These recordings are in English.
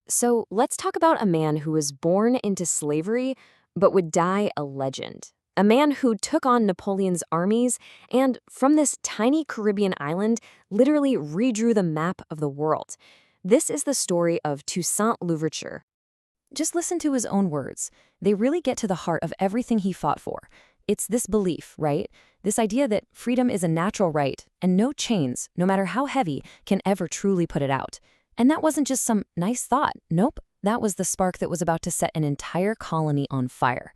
So let's talk about a man who was born into slavery but would die a legend. A man who took on Napoleon's armies and, from this tiny Caribbean island, literally redrew the map of the world. This is the story of Toussaint Louverture. Just listen to his own words. They really get to the heart of everything he fought for. It's this belief, right? This idea that freedom is a natural right and no chains, no matter how heavy, can ever truly put it out. And that wasn't just some nice thought. Nope, that was the spark that was about to set an entire colony on fire.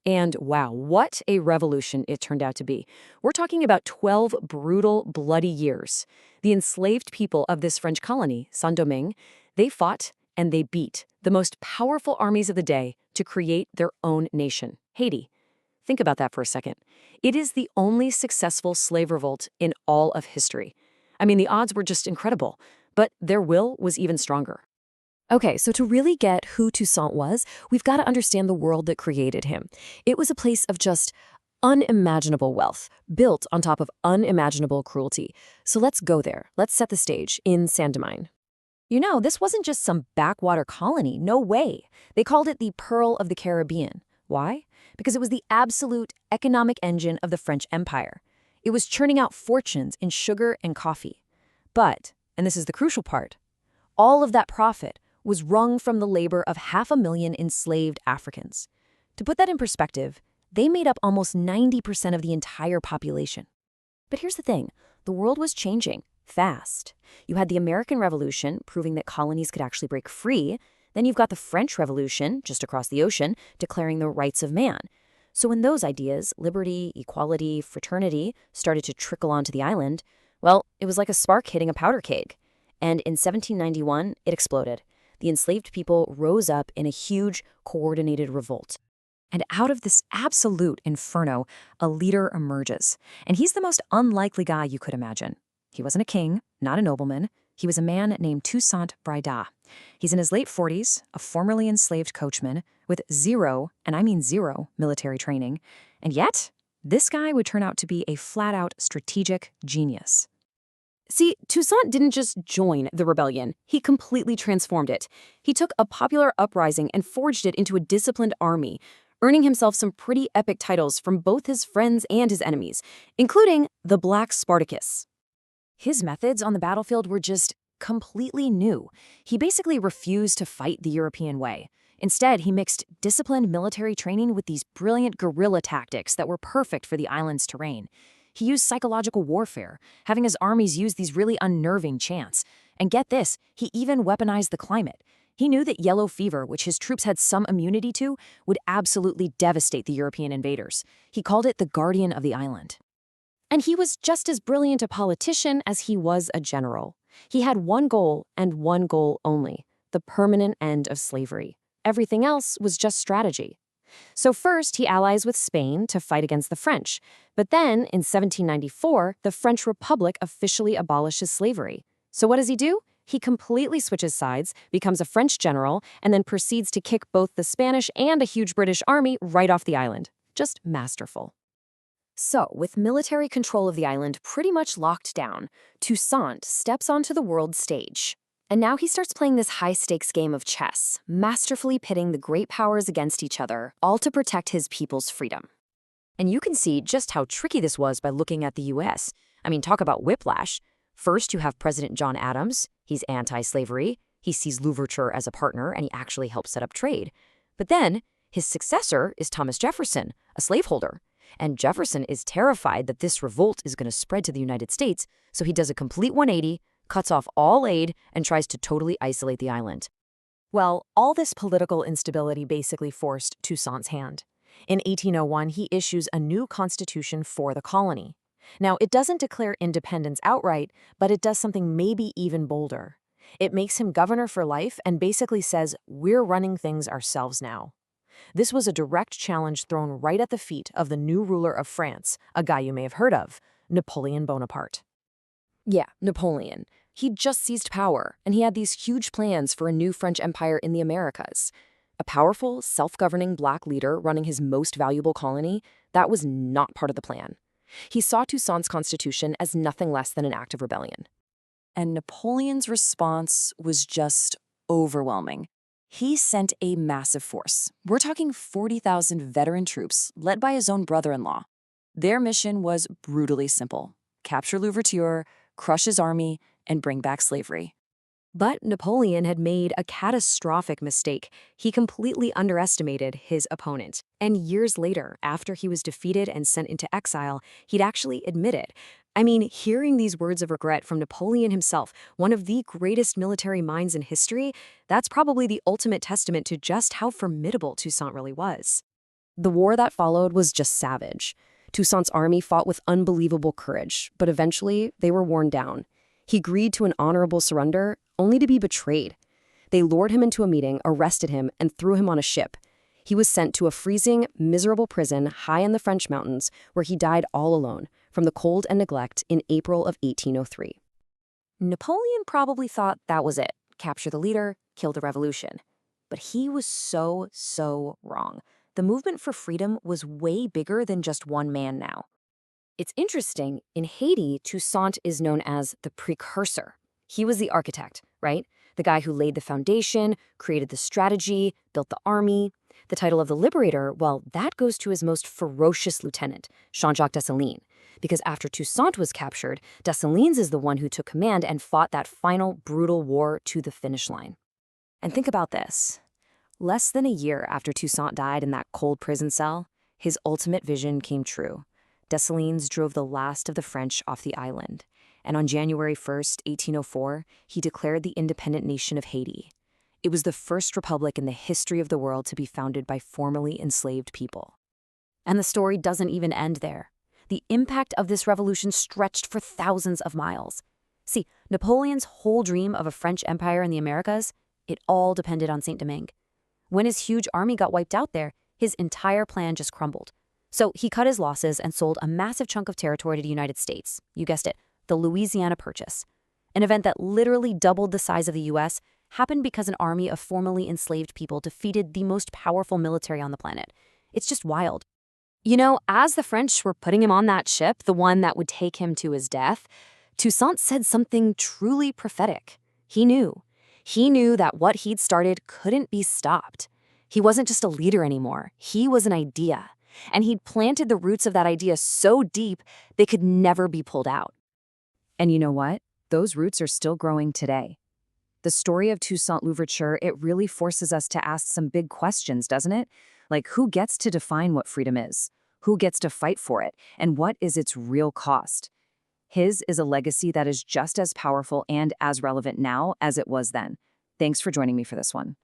And wow, what a revolution it turned out to be. We're talking about 12 brutal, bloody years. The enslaved people of this French colony, Saint-Domingue, they fought and they beat the most powerful armies of the day to create their own nation, Haiti. Think about that for a second. It is the only successful slave revolt in all of history. I mean, the odds were just incredible, but their will was even stronger. Okay, so to really get who Toussaint was, we've got to understand the world that created him. It was a place of just unimaginable wealth, built on top of unimaginable cruelty. So let's go there. Let's set the stage in Saint-Domingue. You know, this wasn't just some backwater colony. No way. They called it the Pearl of the Caribbean. Why? Because it was the absolute economic engine of the French Empire. It was churning out fortunes in sugar and coffee. But, and this is the crucial part, all of that profit was wrung from the labor of 500,000 enslaved Africans. To put that in perspective, they made up almost 90% of the entire population. But here's the thing, the world was changing fast. You had the American Revolution, proving that colonies could actually break free. Then you've got the French Revolution, just across the ocean, declaring the rights of man. So when those ideas, liberty, equality, fraternity, started to trickle onto the island, well, it was like a spark hitting a powder keg. And in 1791, it exploded. The enslaved people rose up in a huge, coordinated revolt. And out of this absolute inferno, a leader emerges. And he's the most unlikely guy you could imagine. He wasn't a king, not a nobleman. He was a man named Toussaint Louverture. He's in his late 40s, a formerly enslaved coachman with zero, and I mean zero, military training. And yet, this guy would turn out to be a flat-out strategic genius. See, Toussaint didn't just join the rebellion, he completely transformed it. He took a popular uprising and forged it into a disciplined army, earning himself some pretty epic titles from both his friends and his enemies, including the Black Spartacus. His methods on the battlefield were just completely new. He basically refused to fight the European way. Instead, he mixed disciplined military training with these brilliant guerrilla tactics that were perfect for the island's terrain. He used psychological warfare, having his armies use these really unnerving chants. And get this, he even weaponized the climate. He knew that yellow fever, which his troops had some immunity to, would absolutely devastate the European invaders. He called it the guardian of the island. And he was just as brilliant a politician as he was a general. He had one goal and one goal only, the permanent end of slavery. Everything else was just strategy. So first, he allies with Spain to fight against the French. But then, in 1794, the French Republic officially abolishes slavery. So what does he do? He completely switches sides, becomes a French general, and then proceeds to kick both the Spanish and a huge British army right off the island. Just masterful. So, with military control of the island pretty much locked down, Toussaint steps onto the world stage. And now he starts playing this high-stakes game of chess, masterfully pitting the great powers against each other, all to protect his people's freedom. And you can see just how tricky this was by looking at the U.S. I mean, talk about whiplash. First, you have President John Adams. He's anti-slavery. He sees Louverture as a partner, and he actually helps set up trade. But then, his successor is Thomas Jefferson, a slaveholder. And Jefferson is terrified that this revolt is going to spread to the United States, so he does a complete 180, cuts off all aid, and tries to totally isolate the island. Well, all this political instability basically forced Toussaint's hand. In 1801, he issues a new constitution for the colony. Now, it doesn't declare independence outright, but it does something maybe even bolder. It makes him governor for life and basically says, we're running things ourselves now. This was a direct challenge thrown right at the feet of the new ruler of France, a guy you may have heard of, Napoleon Bonaparte. Yeah, Napoleon. He'd just seized power, and he had these huge plans for a new French empire in the Americas. A powerful, self-governing black leader running his most valuable colony, that was not part of the plan. He saw Toussaint's constitution as nothing less than an act of rebellion. And Napoleon's response was just overwhelming. He sent a massive force. We're talking 40,000 veteran troops led by his own brother-in-law. Their mission was brutally simple: capture Louverture, crush his army, and bring back slavery. But Napoleon had made a catastrophic mistake. He completely underestimated his opponent. And years later, after he was defeated and sent into exile, he'd actually admit it. I mean, hearing these words of regret from Napoleon himself, one of the greatest military minds in history, that's probably the ultimate testament to just how formidable Toussaint really was. The war that followed was just savage. Toussaint's army fought with unbelievable courage, but eventually they were worn down. He agreed to an honorable surrender, only to be betrayed. They lured him into a meeting, arrested him, and threw him on a ship. He was sent to a freezing, miserable prison high in the French mountains, where he died all alone, from the cold and neglect, in April of 1803. Napoleon probably thought that was it: capture the leader, kill the revolution. But he was so wrong. The movement for freedom was way bigger than just one man now. It's interesting, in Haiti, Toussaint is known as the precursor. He was the architect, right? The guy who laid the foundation, created the strategy, built the army. The title of the liberator, well, that goes to his most ferocious lieutenant, Jean-Jacques Dessalines. Because after Toussaint was captured, Dessalines is the one who took command and fought that final, brutal war to the finish line. And think about this. Less than a year after Toussaint died in that cold prison cell, his ultimate vision came true. Dessalines drove the last of the French off the island, and on January 1st, 1804, he declared the independent nation of Haiti. It was the first republic in the history of the world to be founded by formerly enslaved people. And the story doesn't even end there. The impact of this revolution stretched for thousands of miles. See, Napoleon's whole dream of a French empire in the Americas, it all depended on Saint-Domingue. When his huge army got wiped out there, his entire plan just crumbled. So he cut his losses and sold a massive chunk of territory to the United States. You guessed it, the Louisiana Purchase. An event that literally doubled the size of the U.S. happened because an army of formerly enslaved people defeated the most powerful military on the planet. It's just wild. You know, as the French were putting him on that ship, the one that would take him to his death, Toussaint said something truly prophetic. He knew that what he'd started couldn't be stopped. He wasn't just a leader anymore. He was an idea. And he'd planted the roots of that idea so deep they could never be pulled out. And you know what? Those roots are still growing today. The story of Toussaint Louverture, it really forces us to ask some big questions, doesn't it? Like, who gets to define what freedom is? Who gets to fight for it? And what is its real cost? His is a legacy that is just as powerful and as relevant now as it was then. Thanks for joining me for this one.